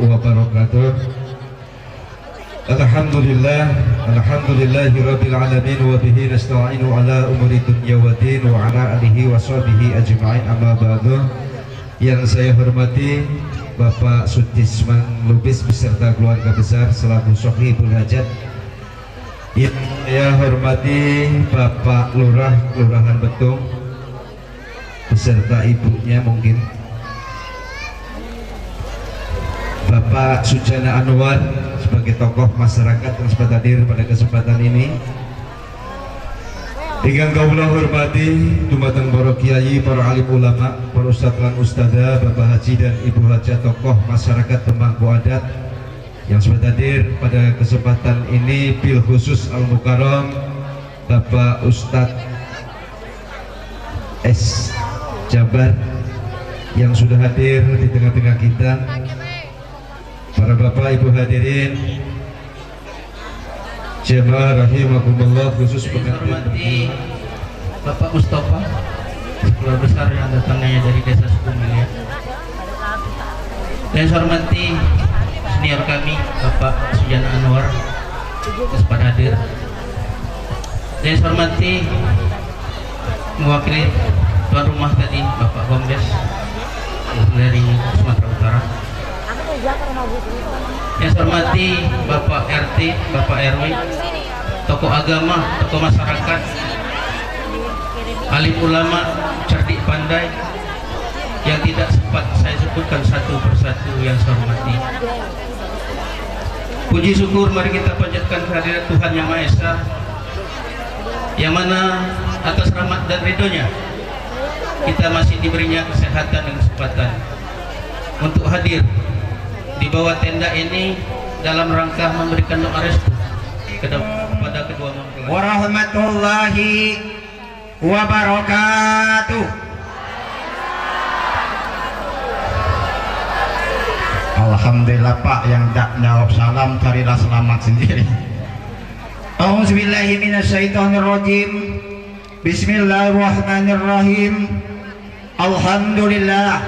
wabarakatuh. Alhamdulillahirabbil alamin wa bihi nasta'inu ala umuri dunya waddin wa ala alihi wa sahbihi ajma'in, amma ba'du. Yang saya hormati Bapak Sutisman Lubis beserta keluarga besar selaku Sohibul Hajat. Yang saya hormati Bapak Lurah Kelurahan Betung beserta ibunya, mungkin Bapak Sujana Anwar sebagai tokoh masyarakat yang sempat hadir pada kesempatan ini. Ingkang kawula hormati dumateng para kiai, para alim ulama, para ustadz lan ustadzah, Bapak Haji dan Ibu Hajah, tokoh masyarakat pemangku adat yang sempat hadir pada kesempatan ini, bil khusus Al Mukarram Bapak Ustadz S. Jabar yang sudah hadir di tengah-tengah kita, para bapak ibu hadirin jemaah rahimakumullah, khusus penghormati Bapak Mustafa, sekolah besar yang datangnya dari desa Sukumilia. Dan saya hormati senior kami Bapak Sujana Anwar sempat hadir. Dan saya hormati mewakili tuan rumah tadi Bapak Kombes dari Sumatera Utara. Yang saya hormati Bapak RT, Bapak RW, tokoh agama, tokoh masyarakat, alim ulama, cerdik pandai yang tidak sempat saya sebutkan satu persatu yang saya hormati. Puji syukur mari kita panjatkan kehadirat Tuhan Yang Maha Esa, yang mana atas rahmat dan ridhonya kita masih diberinya kesehatan dan kesempatan untuk hadir di bawah tenda ini dalam rangka memberikan doa restu kepada kedua mempelai. Warahmatullahi wabarakatuh. Alhamdulillah Pak, yang tak jawab salam carilah selamat sendiri. A'udzubillahi minasyaitonirrajim. Bismillahirrahmanirrahim. Alhamdulillah,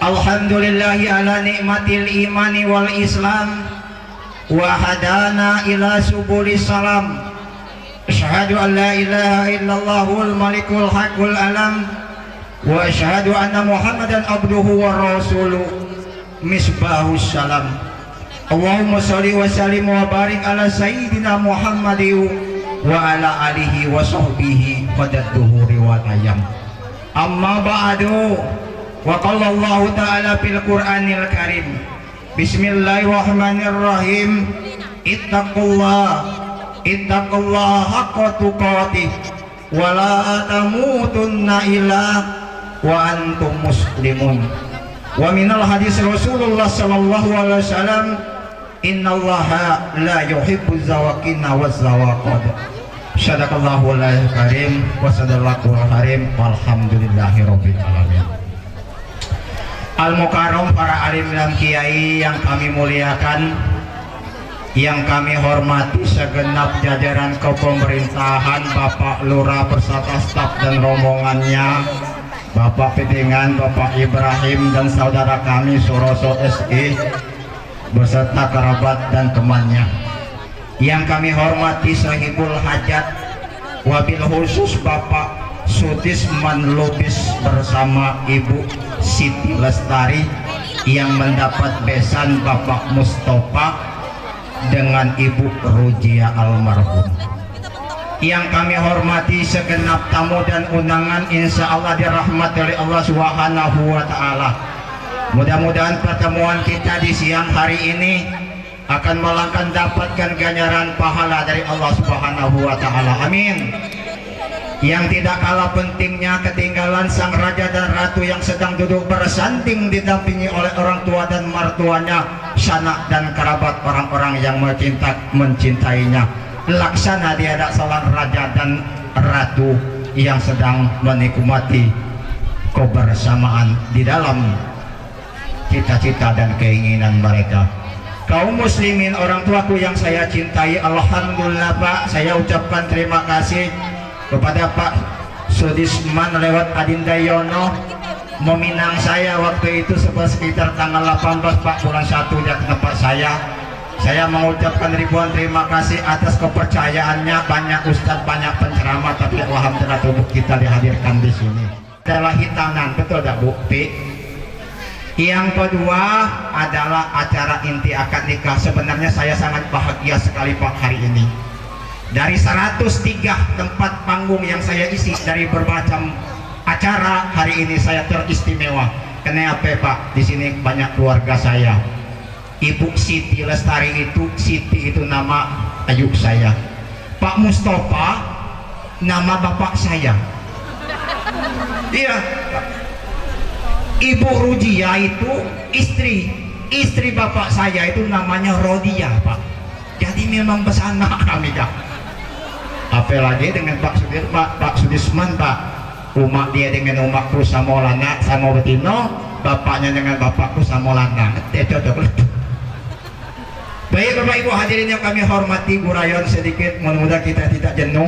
alhamdulillahi ala nikmatil imani wal islam wa hadana ila subulis salam. Asyhadu an la ilaha illallahul malikul haqqul alam wa asyhadu anna muhammadan abduhu wa rasuluh misbahus salam. Allahumma sholli wa sallim wa barik ala sayyidina Muhammadin wa ala alihi wa sahbihi qadad duhuri wal ayam. Amma ba'du, wa qala Allah ta'ala fil Qur'anil Karim, bismillahirrahmanirrahim, ittaqullaha haqqa tuqatih wa la tamutunna illa wa antum muslimun. Wa minal hadis Rasulullah sallallahu alaihi wasallam, innallaha la yuhibbuz zawaqina waz zawaqat. Sadaqallahul karim wa sadaqallahul karim walhamdulillahirabbil alamin. Al Mukarram, para alim dan kiai yang kami muliakan, yang kami hormati segenap jajaran kepemerintahan, Bapak Lurah beserta staf dan rombongannya, Bapak Pitingan, Bapak Ibrahim dan saudara kami Suroso SI beserta kerabat dan temannya. Yang kami hormati Sahibul Hajat, wabil khusus Bapak Sutisman Lubis bersama Ibu Siti Lestari yang mendapat besan Bapak Mustafa dengan Ibu Rujia almarhum. Yang kami hormati segenap tamu dan undangan, insya Allah dirahmati oleh Allah Subhanahu wa Ta'ala. Mudah-mudahan pertemuan kita di siang hari ini akan melangkah dapatkan ganjaran pahala dari Allah Subhanahu wa Ta'ala. Amin. Yang tidak kalah pentingnya, ketinggalan sang raja dan ratu yang sedang duduk bersanding didampingi oleh orang tua dan mertuanya, sanak dan kerabat orang-orang yang mencintainya. Laksana diadak salam raja dan ratu yang sedang menikmati kebersamaan di dalam cita-cita dan keinginan mereka. Kaum muslimin, orang tuaku yang saya cintai, alhamdulillah Pak, saya ucapkan terima kasih kepada Pak Sudisman lewat Adinda Yono meminang saya waktu itu sekitar tanggal 18 Pak bulan 1 dia ke tempat saya. Saya mengucapkan ribuan terima kasih atas kepercayaannya. Banyak ustadz, banyak penceramah, tapi alhamdulillah tubuh kita dihadirkan di sini. Adalah hitanan, betul tak bukti? Yang kedua adalah acara inti akad nikah. Sebenarnya saya sangat bahagia sekali Pak hari ini. Dari 103 tempat panggung yang saya isi dari bermacam acara, hari ini saya teristimewa. Kenapa Pak? Di sini banyak keluarga saya. Ibu Siti Lestari itu, Siti itu nama ayub saya. Pak Mustafa nama bapak saya. Iya. Ibu Rujia itu istri bapak saya itu namanya Rodia Pak. Jadi memang besanak kami Kak. Apalagi dengan Pak Sudisman Pak. Umak dia dengan umakku sama Lana sama Betino, bapaknya dengan bapakku sama Lana. Cocok. Baik Bapak Ibu hadirin yang kami hormati, gurayaan sedikit, mudah-mudahan kita tidak jenuh.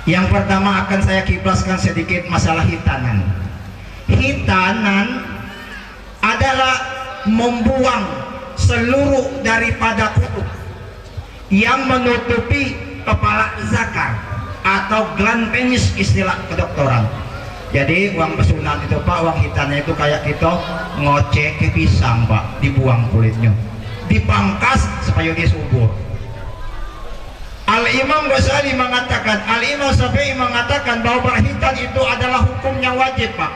Yang pertama akan saya kiplaskan sedikit masalah hitanan. Hitanan adalah membuang seluruh daripada kutub yang menutupi kepala zakar atau gland penis istilah kedokteran. Jadi uang pesunan itu Pak, uang hitannya itu kayak kita ngocek ke pisang Pak, dibuang kulitnya, dipangkas supaya dia subur. Al-Imam Ghazali mengatakan, Al-Imam Syafi'i mengatakan bahwa berhitan itu adalah hukumnya wajib Pak.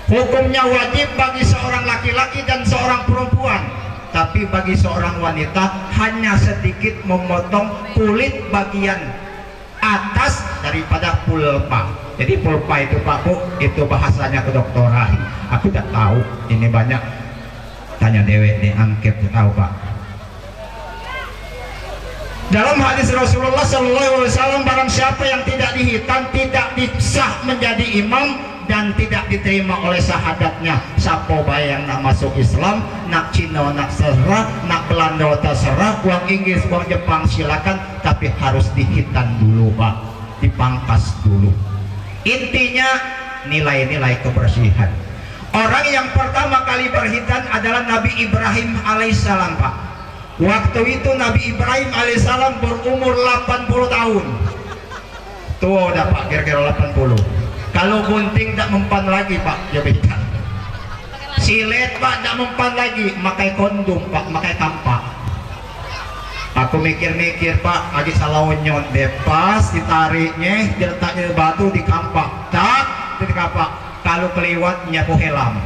Hukumnya wajib bagi seorang laki-laki dan seorang perempuan. Tapi bagi seorang wanita hanya sedikit memotong kulit bagian atas daripada pulpa. Jadi pulpa itu Pak Bu, itu bahasanya kedokteran. Aku tak tahu, ini banyak tanya dewek di angket tahu Pak. Dalam hadis Rasulullah SAW, barang siapa yang tidak dihitan tidak disah menjadi imam dan tidak diterima oleh sahadatnya. Siapa bayang nak masuk Islam, nak Cina, nak serah, nak Belanda terserah, uang Inggris, uang Jepang silakan, tapi harus dihitan dulu Pak, dipangkas dulu. Intinya nilai-nilai kebersihan. Orang yang pertama kali berhitan adalah Nabi Ibrahim alaihissalam Pak. Waktu itu Nabi Ibrahim alaihissalam berumur 80 tahun. Tua udah Pak, kira-kira 80. Kalau gunting tak mempan lagi Pak, dia berhitan. Silet Pak tak mempan lagi, makai kondom Pak, makai kampak. Aku mikir-mikir Pak, lagi salawonyon depas, ditariknya, diletaknya batu di kampak, tak, di kampak. Kalau kelewat nyapu helam.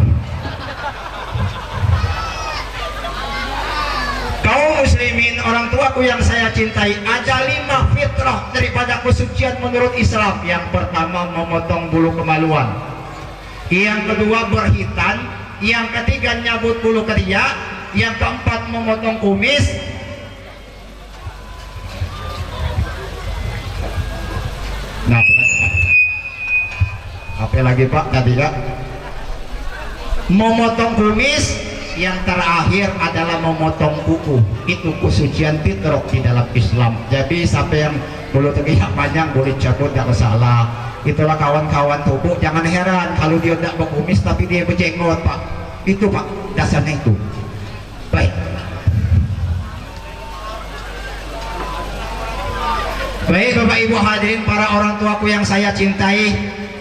Kaum muslimin, orang tuaku yang saya cintai, ada 5 fitrah daripada kesucian menurut Islam. Yang pertama memotong bulu kemaluan, yang kedua berhitan, yang ketiga nyabut bulu ketiak, yang keempat memotong kumis, nah apa lagi Pak tadi ya, memotong kumis. Yang terakhir adalah memotong kuku. Itu kesucian fitrah di dalam Islam. Jadi sampai yang bulu tegiak panjang boleh cabut, tidak masalah. Itulah kawan-kawan tubuh, jangan heran kalau dia tidak berkumis tapi dia berjenggot Pak. Itu Pak dasarnya itu. Baik. Baik Bapak Ibu hadirin, para orang tuaku yang saya cintai,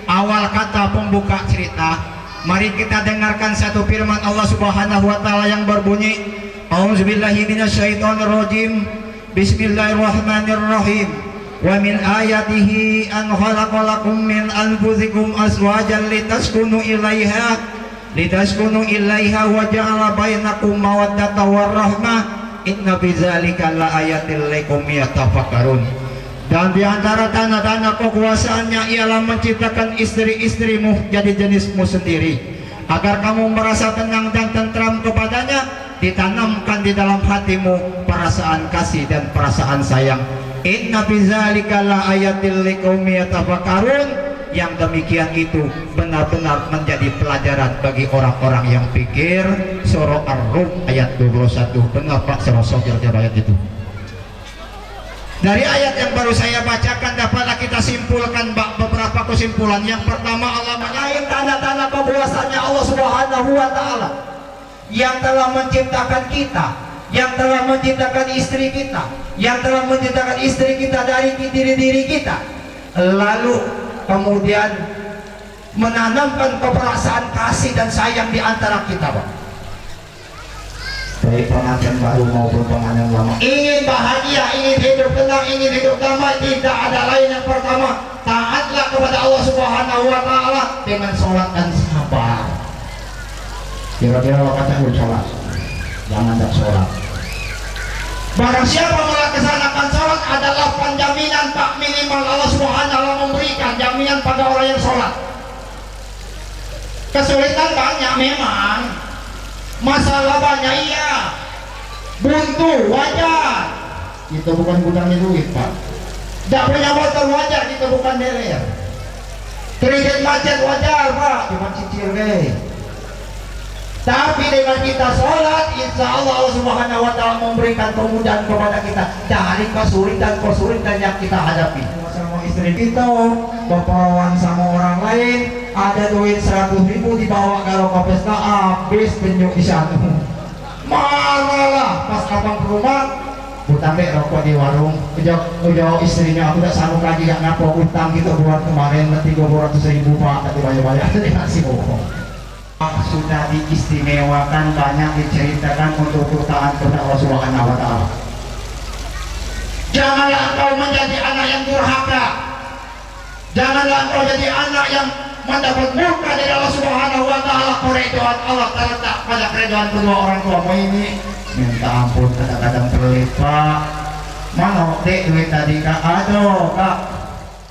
awal kata pembuka cerita, mari kita dengarkan satu firman Allah Subhanahu wa taala yang berbunyi, A'udzubillahi minasyaitonirrajim. Bismillahirrahmanirrahim. Wa min ayatihi an khalaqalakum min anfusikum azwajan litaskunu ilaiha wa ja'ala bainakum mawaddatan warahmah. Inna fi dzalika laayatil liqaumin yatafakkarun. Dan di antara tanda-tanda kekuasaannya ialah menciptakan istri-istrimu jadi jenismu sendiri, agar kamu merasa tenang dan tentram kepadanya. Ditanamkan di dalam hatimu perasaan kasih dan perasaan sayang. Inna fi dzalika laayatil liqaumin yatafakkarun. Yang demikian itu benar-benar menjadi pelajaran bagi orang-orang yang pikir. Surah Ar-Rum ayat 21. Benar Pak, serosok ayat itu. Dari ayat yang baru saya bacakan dapatlah kita simpulkan beberapa kesimpulan. Yang pertama, Allah menyayang tanda-tanda kekuasaannya Allah Subhanahu wa taala yang telah menciptakan kita, yang telah menciptakan istri kita, yang telah menciptakan istri kita dari diri kita, lalu kemudian menanamkan keperasaan kasih dan sayang di antara kita, Pak. Baik pengantin baru maupun pengantin lama, ingin bahagia, ingin hidup tenang, ingin hidup damai, tidak ada lain. Yang pertama, taatlah kepada Allah Subhanahu wa taala dengan sholat dan sabar. Kira-kira waktu sholat, jangan tak sholat. Barang siapa melaksanakan sholat adalah penjaminan, Pak, minimal Allah Subhanahu wa taala memberikan jaminan pada orang yang sholat. Kesulitan banyak memang, masalah banyak, iya, buntu wajar, itu bukan gudangnya duit, Pak. Tidak punya motor wajar, itu bukan deler. Kredit macet wajar, Pak, cuma cicil deh. Tapi dengan kita sholat, insya Allah Allah Subhanahu wa taala memberikan kemudahan kepada kita dari kesulitan yang kita hadapi. Sama istri kita, berperawan sama orang lain, ada duit 100.000 dibawa ke pesta, habis penjuk di sana. Malah pas abang ke rumah, utang deh rokok di warung, ujau istrinya, aku udah sanggup lagi gak ngapo utang gitu buat kemarin 300.000 Pak, tapi bayar-bayar dikasih bohong. Sudah diistimewakan, banyak diceritakan untuk taat kepada Allah Subhanahu wa taala. Janganlah engkau menjadi anak yang durhaka. Janganlah engkau jadi anak yang mendapat murka dari Allah Subhanahu wa taala. Keridhaan Allah terletak pada keridhaan kedua orang tuamu ini. Minta ampun kadang-kadang pelit, Pak. Mana dek duit tadi, Kak? Aduh, Kak.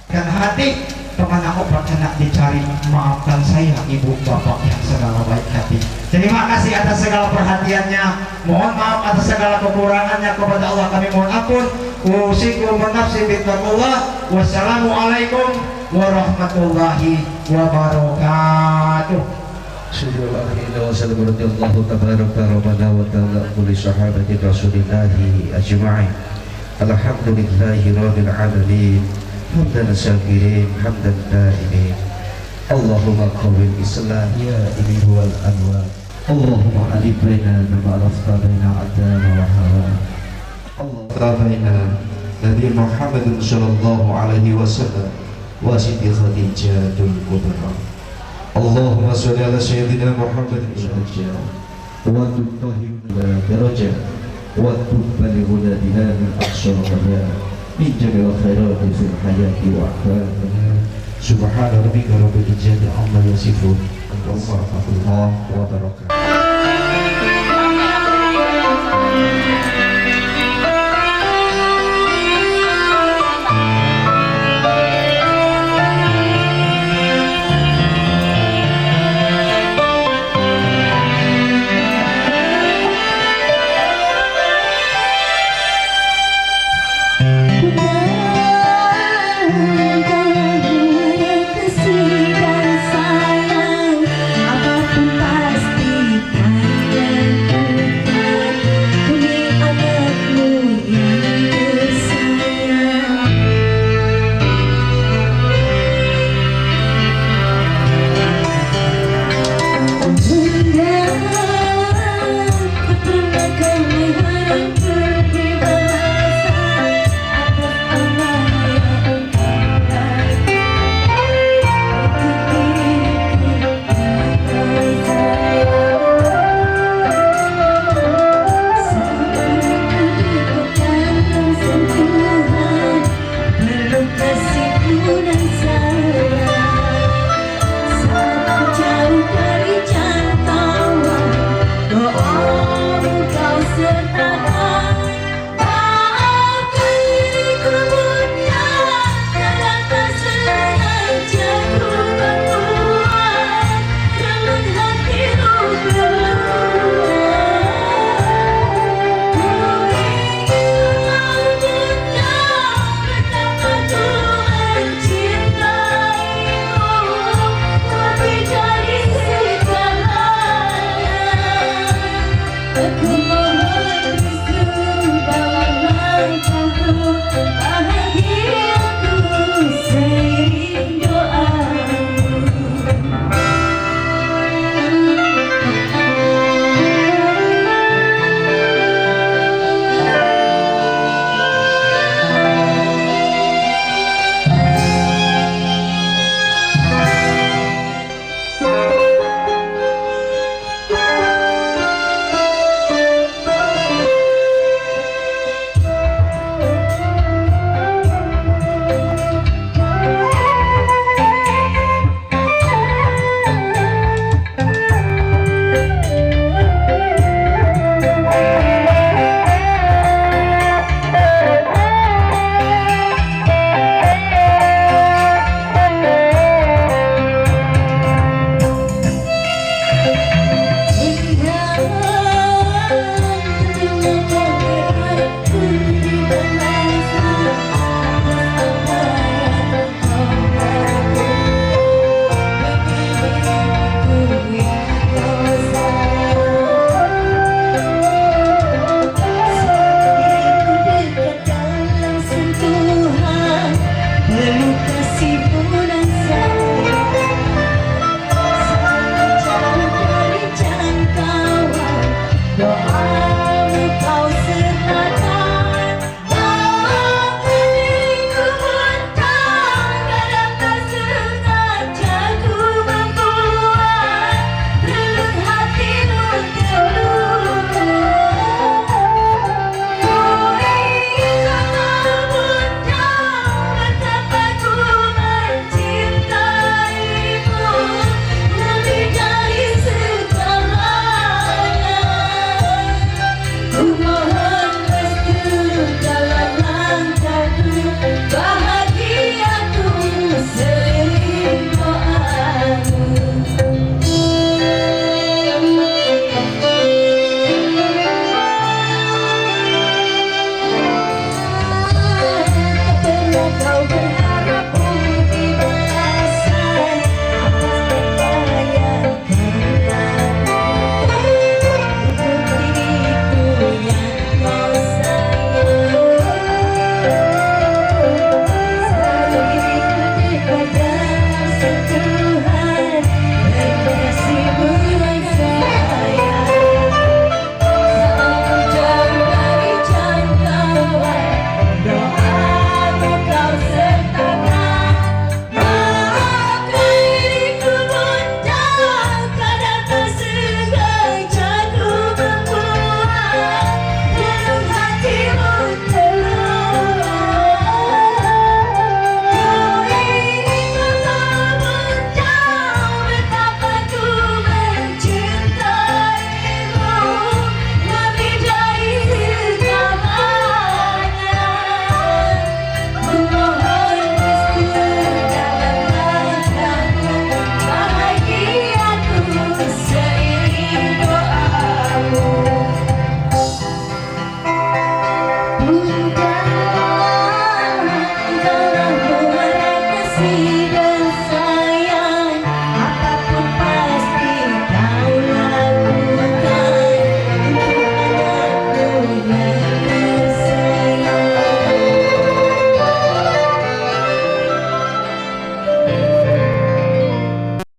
Kan hati kemana aku pernah dicari, maafkan saya ibu bapak yang segala baik hati. Terima kasih atas segala perhatiannya, mohon maaf atas segala kekurangannya, kepada Allah kami mohon ampun. Usikum nafsi bittaqullah. Wassalamualaikum warahmatullahi wabarakatuh. Allahu tabaraka rabbana wa ta'ala kulli sahabati rasulillahi ajma'in. Alhamdulillahi rabbil alamin. Hamdan syakirin, hamdan da'imin. Allahumma qawwil islam ya ilihul anwar. Allahumma alif baina ma arafta baina adama wa hawa. Allah baina Nabi Muhammad sallallahu alaihi wasallam wa Siti Khadijatul Kubra. Allahumma sholli ala sayyidina Muhammad al-Hajjah wa tutahhiruna darajah wa tubalighuna biha min aqsal qadar min jamil khairati fil hayati wa akhiratiha. Subhana rabbika rabbil izzati amma yasifun wa rahmatullahi wa barakatuh. Aku mohon restu dalam langkahku. doamu kau sertakan, bahkan diriku mentang, kadang sengaja ku membuat relung hatimu terluka. Ku ingin kau tahu betapa ku mencintaimu lebih dari segalanya. Ku mohon restu dalam langkahku, bahagiaku seiring doamu. Tak pernah kau berharap budi balasan apa yang kau lakukan untuk diriku yang kau sayang. Selalu ikuti pada sentuhan dan kasihmu yang sayang. Saat jauh dari jangkauan, doamu kau sertakan, bahkan diriku mentang, kadang tak sengaja ku membuat relung hatimu terluka. Ku ingin kau tahu betapa ku mencintaimu lebih dari segalanya. Ku mohon restu dalam langkahmu, bahagiaku seiring doamu. Engkaulah muara kasih